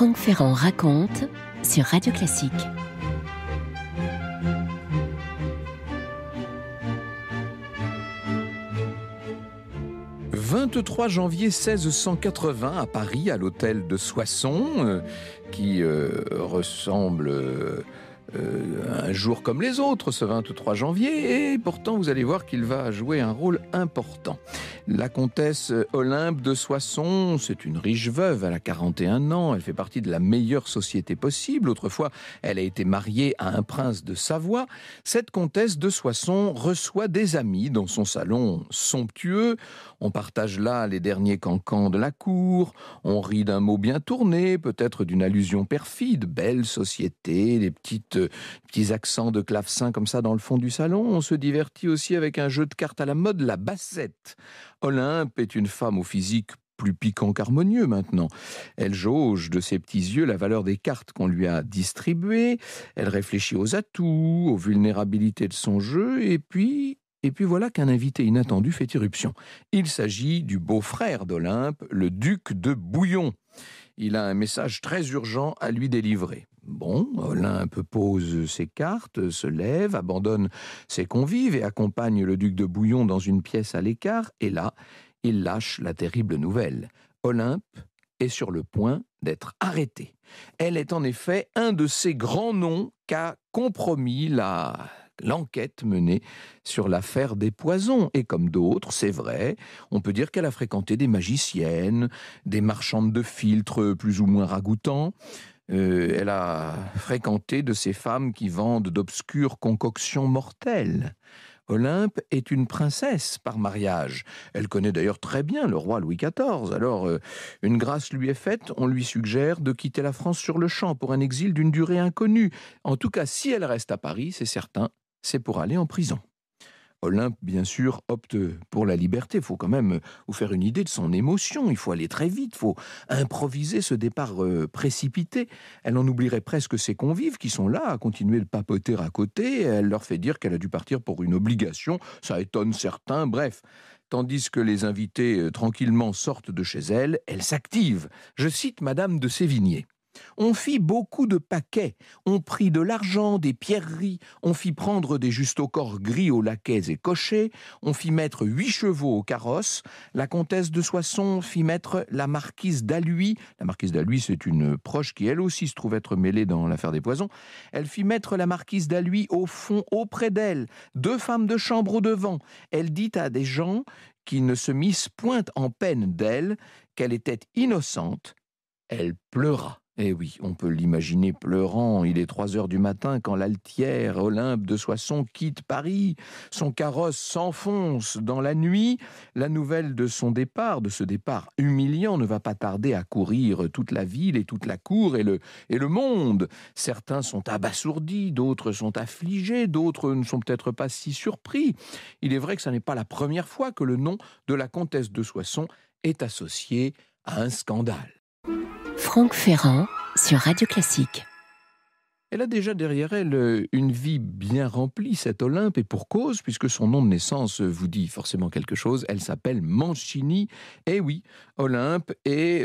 Franck Ferrand raconte sur Radio Classique. « 23 janvier 1680 à Paris, à l'hôtel de Soissons, qui ressemble un jour comme les autres, ce 23 janvier, et pourtant vous allez voir qu'il va jouer un rôle important. La comtesse Olympe de Soissons, c'est une riche veuve, elle a 41 ans, elle fait partie de la meilleure société possible. Autrefois, elle a été mariée à un prince de Savoie. Cette comtesse de Soissons reçoit des amis dans son salon somptueux. On partage là les derniers cancans de la cour, on rit d'un mot bien tourné, peut-être d'une allusion perfide, belle société, des petits accents de clavecin comme ça dans le fond du salon. On se divertit aussi avec un jeu de cartes à la mode, la bassette. Olympe est une femme au physique plus piquant qu'harmonieux maintenant. Elle jauge de ses petits yeux la valeur des cartes qu'on lui a distribuées. Elle réfléchit aux atouts, aux vulnérabilités de son jeu, et puis voilà qu'un invité inattendu fait irruption. Il s'agit du beau-frère d'Olympe, le duc de Bouillon. Il a un message très urgent à lui délivrer. Bon, Olympe pose ses cartes, se lève, abandonne ses convives et accompagne le duc de Bouillon dans une pièce à l'écart. Et là, il lâche la terrible nouvelle. Olympe est sur le point d'être arrêtée. Elle est en effet un de ces grands noms qu'a compromis l'enquête menée sur l'affaire des poisons. Et comme d'autres, c'est vrai, on peut dire qu'elle a fréquenté des magiciennes, des marchandes de filtres plus ou moins ragoûtants. Elle a fréquenté de ces femmes qui vendent d'obscures concoctions mortelles. Olympe est une princesse par mariage. Elle connaît d'ailleurs très bien le roi Louis XIV. Alors, une grâce lui est faite, on lui suggère de quitter la France sur le champ pour un exil d'une durée inconnue. En tout cas, si elle reste à Paris, c'est certain, c'est pour aller en prison. Olympe, bien sûr, opte pour la liberté. Il faut quand même vous faire une idée de son émotion. Il faut aller très vite, il faut improviser ce départ précipité. Elle en oublierait presque ses convives qui sont là à continuer de papoter à côté. Elle leur fait dire qu'elle a dû partir pour une obligation. Ça étonne certains, bref. Tandis que les invités tranquillement sortent de chez elle, elle s'active. Je cite Madame de Sévigné. On fit beaucoup de paquets, on prit de l'argent, des pierreries, on fit prendre des juste-au-corps gris aux laquais et cochers, on fit mettre 8 chevaux au carrosse, la comtesse de Soissons fit mettre la marquise d'Alluy, la marquise d'Alluy c'est une proche qui elle aussi se trouve être mêlée dans l'affaire des poisons, elle fit mettre la marquise d'Alluy au fond auprès d'elle, 2 femmes de chambre au devant, elle dit à des gens qui ne se missent point en peine d'elle, qu'elle était innocente, elle pleura. Eh oui, on peut l'imaginer pleurant. Il est 3 heures du matin quand l'altière Olympe de Soissons quitte Paris. Son carrosse s'enfonce dans la nuit. La nouvelle de son départ, de ce départ humiliant, ne va pas tarder à courir toute la ville et toute la cour et le monde. Certains sont abasourdis, d'autres sont affligés, d'autres ne sont peut-être pas si surpris. Il est vrai que ce n'est pas la première fois que le nom de la comtesse de Soissons est associé à un scandale. Franck Ferrand sur Radio Classique. Elle a déjà derrière elle une vie bien remplie, cette Olympe, et pour cause, puisque son nom de naissance vous dit forcément quelque chose, elle s'appelle Mancini. Et oui, Olympe est,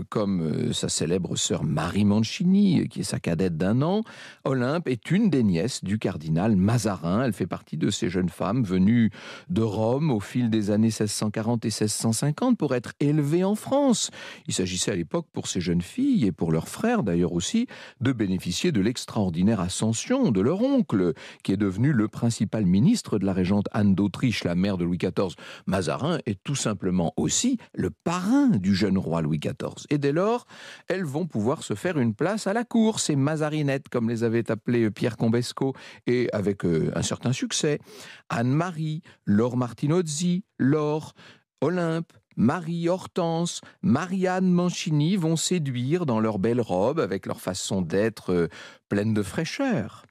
comme sa célèbre sœur Marie Mancini, qui est sa cadette d'1 an, Olympe est une des nièces du cardinal Mazarin. Elle fait partie de ces jeunes femmes venues de Rome au fil des années 1640 et 1650 pour être élevées en France. Il s'agissait à l'époque pour ces jeunes filles, et pour leurs frères d'ailleurs aussi, de bénéficier de l'extraordinaire ascension de leur oncle, qui est devenu le principal ministre de la régente Anne d'Autriche, la mère de Louis XIV. Mazarin est tout simplement aussi le parrain du jeune roi Louis XIV. Et dès lors, elles vont pouvoir se faire une place à la cour, ces Mazarinettes, comme les avait appelées Pierre Combesco, et avec un certain succès. Anne-Marie, Laure Martinozzi, Laure, Olympe, Marie-Hortense, Marianne Mancini vont séduire dans leurs belles robes, avec leur façon d'être pleine de fraîcheur.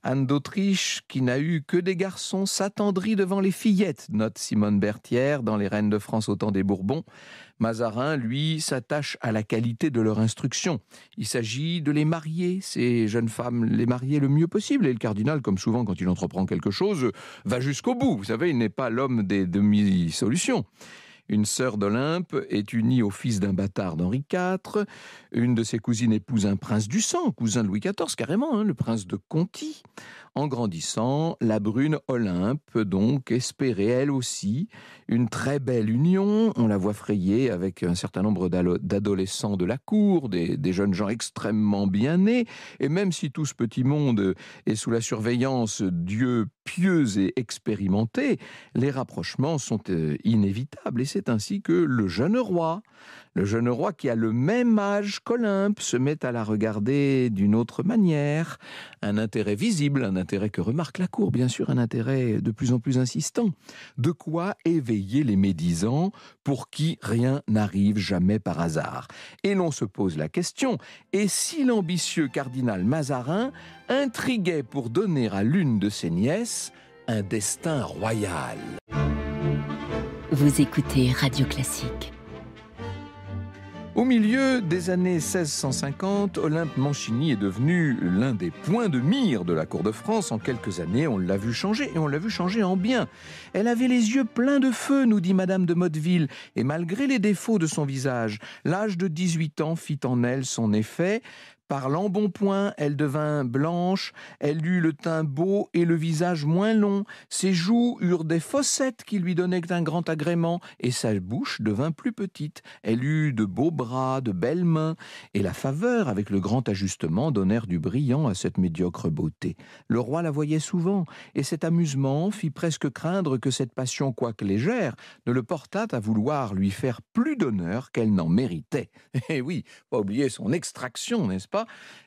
Anne d'Autriche, qui n'a eu que des garçons, s'attendrit devant les fillettes, note Simone Berthière dans Les Reines de France au temps des Bourbons. Mazarin, lui, s'attache à la qualité de leur instruction. Il s'agit de les marier, ces jeunes femmes, les marier le mieux possible. Et le cardinal, comme souvent quand il entreprend quelque chose, va jusqu'au bout. Vous savez, il n'est pas l'homme des demi-solutions. Une sœur d'Olympe est unie au fils d'un bâtard d'Henri IV. Une de ses cousines épouse un prince du sang, cousin de Louis XIV carrément, le prince de Conti. En grandissant, la brune Olympe donc espérait elle aussi une très belle union. On la voit frayer avec un certain nombre d'adolescents de la cour, des jeunes gens extrêmement bien nés. Et même si tout ce petit monde est sous la surveillance d'yeux pieux et expérimentés, les rapprochements sont inévitables. Et c'est ainsi que le jeune roi qui a le même âge qu'Olympe, se met à la regarder d'une autre manière. Un intérêt visible, un intérêt que remarque la cour, bien sûr, un intérêt de plus en plus insistant. De quoi éveiller les médisants pour qui rien n'arrive jamais par hasard. Et l'on se pose la question, et si l'ambitieux cardinal Mazarin intriguait pour donner à l'une de ses nièces un destin royal? Vous écoutez Radio Classique. Au milieu des années 1650, Olympe Mancini est devenue l'un des points de mire de la cour de France. En quelques années, on l'a vu changer, et on l'a vu changer en bien. Elle avait les yeux pleins de feu, nous dit Madame de Motteville, et malgré les défauts de son visage, l'âge de 18 ans fit en elle son effet. Par l'embonpoint, elle devint blanche, elle eut le teint beau et le visage moins long. Ses joues eurent des fossettes qui lui donnaient un grand agrément, et sa bouche devint plus petite. Elle eut de beaux bras, de belles mains, et la faveur avec le grand ajustement donnèrent du brillant à cette médiocre beauté. Le roi la voyait souvent, et cet amusement fit presque craindre que cette passion, quoique légère, ne le portât à vouloir lui faire plus d'honneur qu'elle n'en méritait. Et oui, pas oublier son extraction, n'est-ce pas?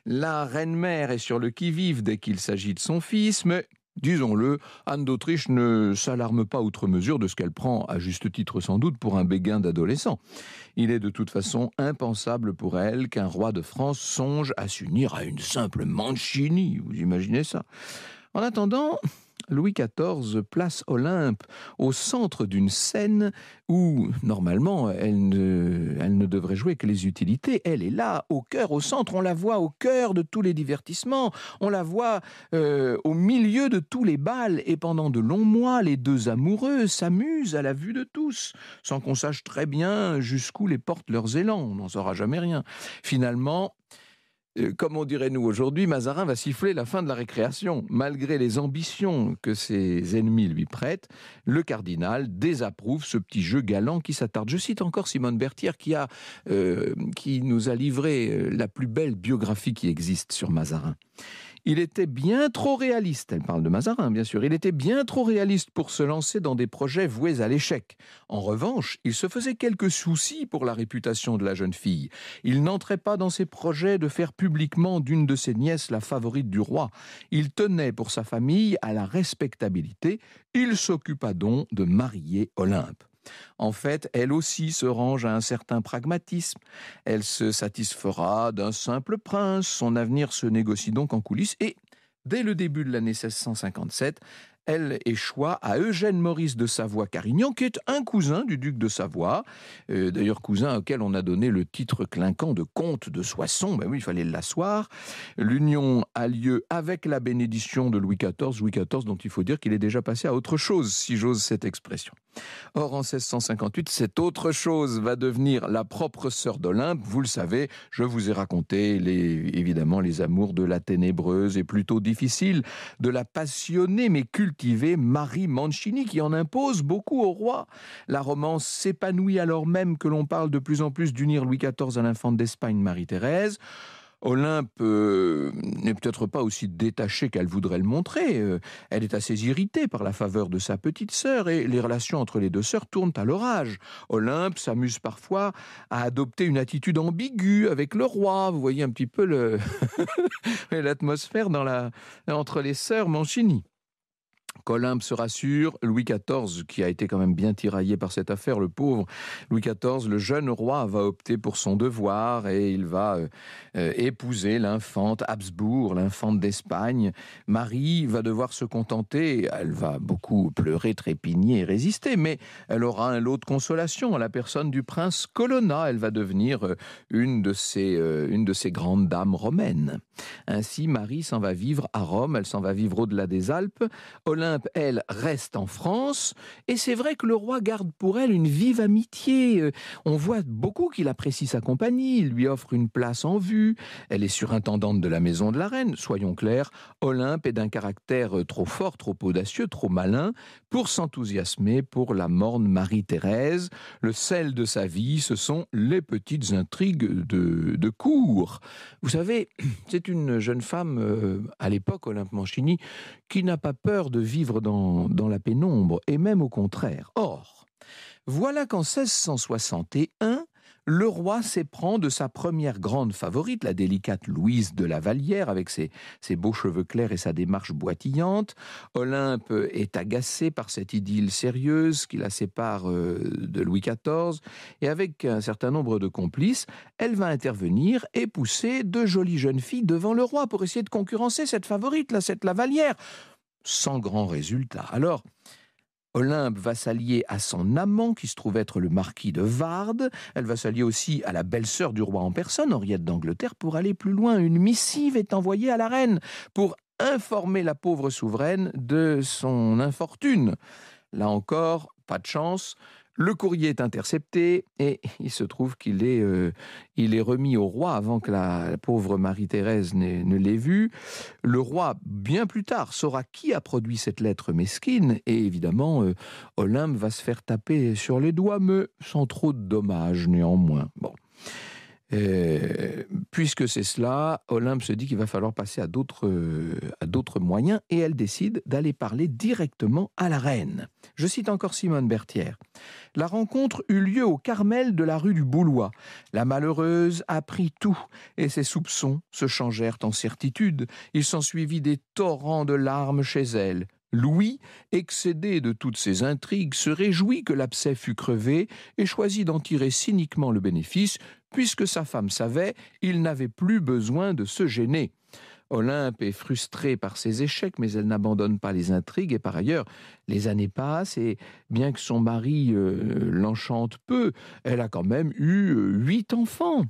La reine-mère est sur le qui-vive dès qu'il s'agit de son fils, mais disons-le, Anne d'Autriche ne s'alarme pas outre mesure de ce qu'elle prend, à juste titre sans doute, pour un béguin d'adolescent. Il est de toute façon impensable pour elle qu'un roi de France songe à s'unir à une simple Mancini, vous imaginez ça? En attendant, Louis XIV place Olympe au centre d'une scène où, normalement, elle ne devrait jouer que les utilités. Elle est là, au cœur, au centre. On la voit au cœur de tous les divertissements. On la voit au milieu de tous les bals. Et pendant de longs mois, les deux amoureux s'amusent à la vue de tous, sans qu'on sache très bien jusqu'où les portent leurs élans. On n'en saura jamais rien. Finalement, comme on dirait nous aujourd'hui, Mazarin va siffler la fin de la récréation. Malgré les ambitions que ses ennemis lui prêtent, le cardinal désapprouve ce petit jeu galant qui s'attarde. Je cite encore Simone Berthier qui nous a livré la plus belle biographie qui existe sur Mazarin. Il était bien trop réaliste, elle parle de Mazarin bien sûr, il était bien trop réaliste pour se lancer dans des projets voués à l'échec. En revanche, il se faisait quelques soucis pour la réputation de la jeune fille. Il n'entrait pas dans ses projets de faire publiquement d'une de ses nièces la favorite du roi. Il tenait pour sa famille à la respectabilité. Il s'occupa donc de marier Olympe. En fait, elle aussi se range à un certain pragmatisme. Elle se satisfera d'un simple prince. Son avenir se négocie donc en coulisses. Et dès le début de l'année 1657, elle échoua à Eugène Maurice de Savoie-Carignan, qui est un cousin du duc de Savoie, d'ailleurs cousin auquel on a donné le titre clinquant de comte de Soissons. Ben oui, il fallait l'asseoir. L'union a lieu avec la bénédiction de Louis XIV, dont il faut dire qu'il est déjà passé à autre chose, si j'ose cette expression. Or, en 1658, cette autre chose va devenir la propre sœur d'Olympe. Vous le savez, je vous ai raconté évidemment les amours de la ténébreuse et plutôt difficile, de la passionnée mais cultivée Marie Mancini, qui en impose beaucoup au roi. La romance s'épanouit alors même que l'on parle de plus en plus d'unir Louis XIV à l'infante d'Espagne Marie-Thérèse. Olympe n'est peut-être pas aussi détachée qu'elle voudrait le montrer. Elle est assez irritée par la faveur de sa petite sœur et les relations entre les deux sœurs tournent à l'orage. Olympe s'amuse parfois à adopter une attitude ambiguë avec le roi. Vous voyez un petit peu l'atmosphère entre les sœurs Mancini. Qu'Olympe se rassure, Louis XIV, qui a été quand même bien tiraillé par cette affaire, le pauvre Louis XIV, le jeune roi, va opter pour son devoir et il va épouser l'infante Habsbourg, l'infante d'Espagne. Marie va devoir se contenter, elle va beaucoup pleurer, trépigner et résister, mais elle aura un lot de consolation à la personne du prince Colonna. Elle va devenir une de ces grandes dames romaines. Ainsi, Marie s'en va vivre à Rome, elle s'en va vivre au-delà des Alpes. Olympe, elle, reste en France. Et c'est vrai que le roi garde pour elle une vive amitié. On voit beaucoup qu'il apprécie sa compagnie, il lui offre une place en vue. Elle est surintendante de la maison de la reine. Soyons clairs, Olympe est d'un caractère trop fort, trop audacieux, trop malin pour s'enthousiasmer pour la morne Marie-Thérèse. Le sel de sa vie, ce sont les petites intrigues de cour. Vous savez, c'est une jeune femme, à l'époque, Olympe Mancini, qui n'a pas peur de vivre dans la pénombre, et même au contraire. Or, voilà qu'en 1661, le roi s'éprend de sa première grande favorite, la délicate Louise de la Vallière, avec ses beaux cheveux clairs et sa démarche boitillante. Olympe est agacée par cette idylle sérieuse qui la sépare de Louis XIV, et avec un certain nombre de complices, elle va intervenir et pousser deux jolies jeunes filles devant le roi pour essayer de concurrencer cette favorite, cette la Vallière, sans grand résultat. Alors, Olympe va s'allier à son amant, qui se trouve être le marquis de Vardes. Elle va s'allier aussi à la belle-sœur du roi en personne, Henriette d'Angleterre, pour aller plus loin. Une missive est envoyée à la reine pour informer la pauvre souveraine de son infortune. Là encore, pas de chance. Le courrier est intercepté et il se trouve qu'il est remis au roi avant que la pauvre Marie-Thérèse ne l'ait vu. Le roi, bien plus tard, saura qui a produit cette lettre mesquine et évidemment, Olympe va se faire taper sur les doigts, mais sans trop de dommages néanmoins. Bon. Puisque c'est cela, Olympe se dit qu'il va falloir passer à d'autres moyens et elle décide d'aller parler directement à la reine. Je cite encore Simone Berthière. « La rencontre eut lieu au Carmel de la rue du Boulois. La malheureuse apprit tout et ses soupçons se changèrent en certitude. Il s'ensuivit des torrents de larmes chez elle. Louis, excédé de toutes ces intrigues, se réjouit que l'abcès fût crevé et choisit d'en tirer cyniquement le bénéfice. Puisque sa femme savait, il n'avait plus besoin de se gêner. » Olympe est frustrée par ses échecs, mais elle n'abandonne pas les intrigues. Et par ailleurs, les années passent et bien que son mari l'enchante peu, elle a quand même eu 8 enfants.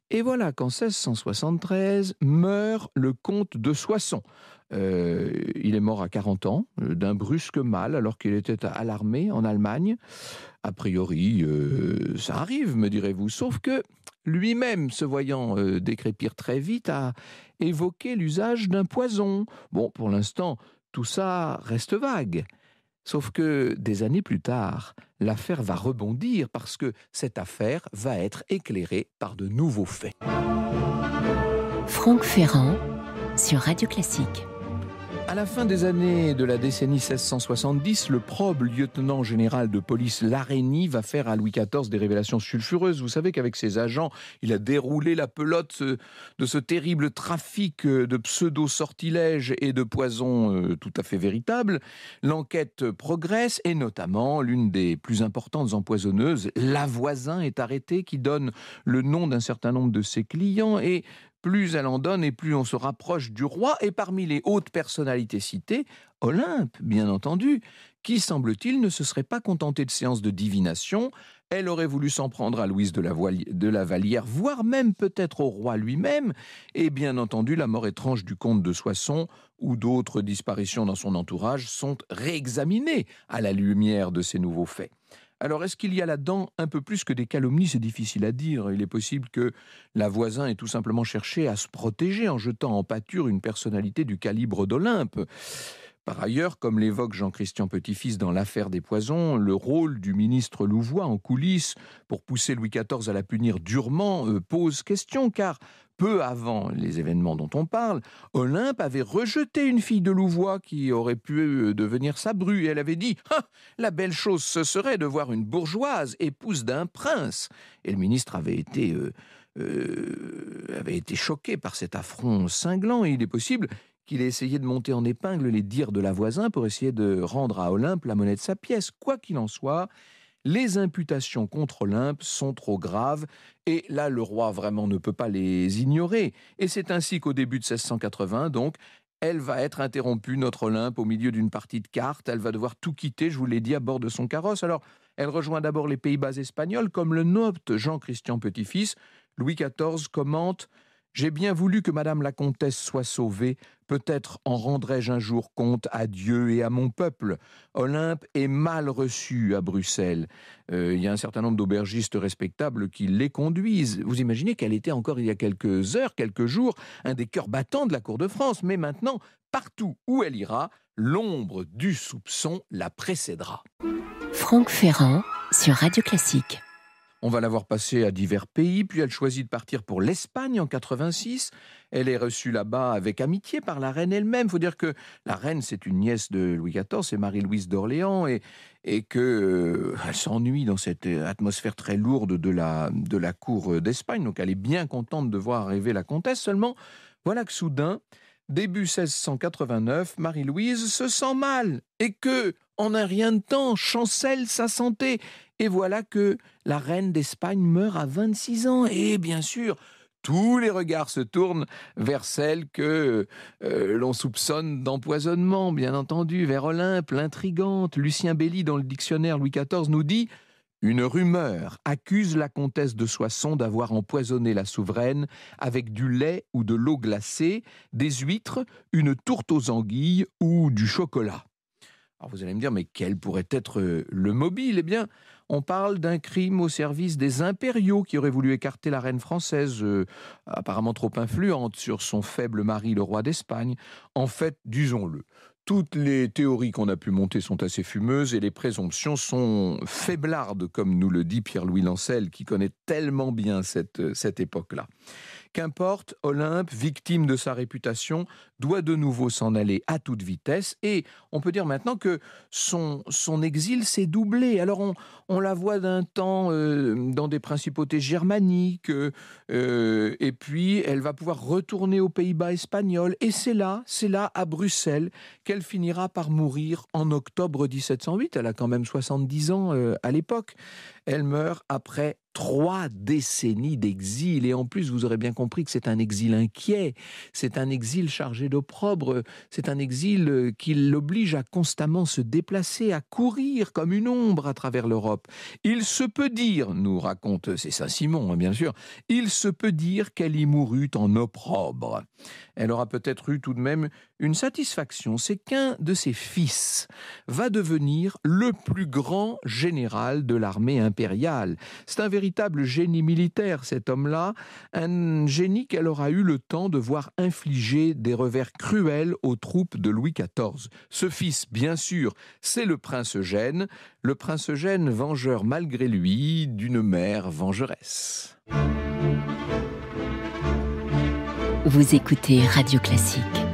Et voilà qu'en 1673 meurt le comte de Soissons. Il est mort à 40 ans, d'un brusque mal, alors qu'il était à l'armée en Allemagne. A priori, ça arrive, me direz-vous, sauf que lui-même, se voyant décrépir très vite, a évoqué l'usage d'un poison. Bon, pour l'instant, tout ça reste vague. Sauf que des années plus tard, l'affaire va rebondir parce que cette affaire va être éclairée par de nouveaux faits. Franck Ferrand sur Radio Classique. À la fin des années de la décennie 1670, le probe lieutenant général de police Larénie va faire à Louis XIV des révélations sulfureuses. Vous savez qu'avec ses agents, il a déroulé la pelote de ce terrible trafic de pseudo-sortilèges et de poisons tout à fait véritables. L'enquête progresse et notamment l'une des plus importantes empoisonneuses, Lavoisin, est arrêtée, qui donne le nom d'un certain nombre de ses clients et plus elle en donne et plus on se rapproche du roi. Et parmi les hautes personnalités citées, Olympe, bien entendu, qui, semble-t-il, ne se serait pas contentée de séances de divination. Elle aurait voulu s'en prendre à Louise de la Vallière, voire même peut-être au roi lui-même. Et bien entendu, la mort étrange du comte de Soissons ou d'autres disparitions dans son entourage sont réexaminées à la lumière de ces nouveaux faits. Alors, est-ce qu'il y a là-dedans un peu plus que des calomnies? C'est difficile à dire. Il est possible que Lavoisin ait tout simplement cherché à se protéger en jetant en pâture une personnalité du calibre d'Olympe. Par ailleurs, comme l'évoque Jean-Christian Petit-Fils dans l'affaire des poisons, le rôle du ministre Louvois en coulisses pour pousser Louis XIV à la punir durement pose question, car peu avant les événements dont on parle, Olympe avait rejeté une fille de Louvois qui aurait pu devenir sa bru. Et elle avait dit « Ah, la belle chose ce serait de voir une bourgeoise épouse d'un prince !» Et le ministre avait été choqué par cet affront cinglant. Et il est possible qu'il ait essayé de monter en épingle les dires de Lavoisin pour essayer de rendre à Olympe la monnaie de sa pièce. Quoi qu'il en soit, les imputations contre Olympe sont trop graves et là, le roi vraiment ne peut pas les ignorer. Et c'est ainsi qu'au début de 1680, donc, elle va être interrompue, notre Olympe, au milieu d'une partie de cartes. Elle va devoir tout quitter, je vous l'ai dit, à bord de son carrosse. Alors, elle rejoint d'abord les Pays-Bas espagnols, comme le note Jean-Christian Petit-Fils. Louis XIV commente: J'ai bien voulu que madame la comtesse soit sauvée. Peut-être en rendrai-je un jour compte à Dieu et à mon peuple. Olympe est mal reçue à Bruxelles. Il y a un certain nombre d'aubergistes respectables qui les conduisent. Vous imaginez qu'elle était encore il y a quelques heures, quelques jours, un des cœurs battants de la cour de France. Mais maintenant, partout où elle ira, l'ombre du soupçon la précédera. Franck Ferrand sur Radio Classique. On va la voir passer à divers pays, puis elle choisit de partir pour l'Espagne en 86. Elle est reçue là-bas avec amitié par la reine elle-même. Il faut dire que la reine, c'est une nièce de Louis XIV, c'est Marie-Louise d'Orléans, et qu'elle s'ennuie dans cette atmosphère très lourde de la cour d'Espagne. Donc elle est bien contente de voir arriver la comtesse. Seulement, voilà que soudain, début 1689, Marie-Louise se sent mal et que, en un rien de temps, chancelle sa santé. Et voilà que la reine d'Espagne meurt à 26 ans. Et bien sûr, tous les regards se tournent vers celle que l'on soupçonne d'empoisonnement, bien entendu, vers Olympe, l'intrigante. Lucien Belly, dans le dictionnaire Louis XIV, nous dit « Une rumeur accuse la comtesse de Soissons d'avoir empoisonné la souveraine avec du lait ou de l'eau glacée, des huîtres, une tourte aux anguilles ou du chocolat. » Alors vous allez me dire, mais quel pourrait être le mobile ? Eh bien, on parle d'un crime au service des impériaux qui auraient voulu écarter la reine française, apparemment trop influente sur son faible mari, le roi d'Espagne. En fait, disons-le, toutes les théories qu'on a pu monter sont assez fumeuses et les présomptions sont faiblardes, comme nous le dit Pierre-Louis Lancel, qui connaît tellement bien cette époque-là. Qu'importe, Olympe, victime de sa réputation, doit de nouveau s'en aller à toute vitesse. Et on peut dire maintenant que son exil s'est doublé. Alors on la voit d'un temps dans des principautés germaniques, et puis elle va pouvoir retourner aux Pays-Bas espagnols. Et c'est là, à Bruxelles, qu'elle finira par mourir en octobre 1708. Elle a quand même 70 ans à l'époque. Elle meurt après 3 décennies d'exil. Et en plus, vous aurez bien compris que c'est un exil inquiet, c'est un exil chargé d'opprobre, c'est un exil qui l'oblige à constamment se déplacer, à courir comme une ombre à travers l'Europe. Il se peut dire, nous raconte, c'est Saint-Simon bien sûr, il se peut dire qu'elle y mourut en opprobre. Elle aura peut-être eu tout de même une satisfaction, c'est qu'un de ses fils va devenir le plus grand général de l'armée impériale. C'est un véritable génie militaire, cet homme-là, un génie qu'elle aura eu le temps de voir infliger des revers cruels aux troupes de Louis XIV. Ce fils, bien sûr, c'est le prince Eugène vengeur malgré lui d'une mère vengeresse. Vous écoutez Radio Classique.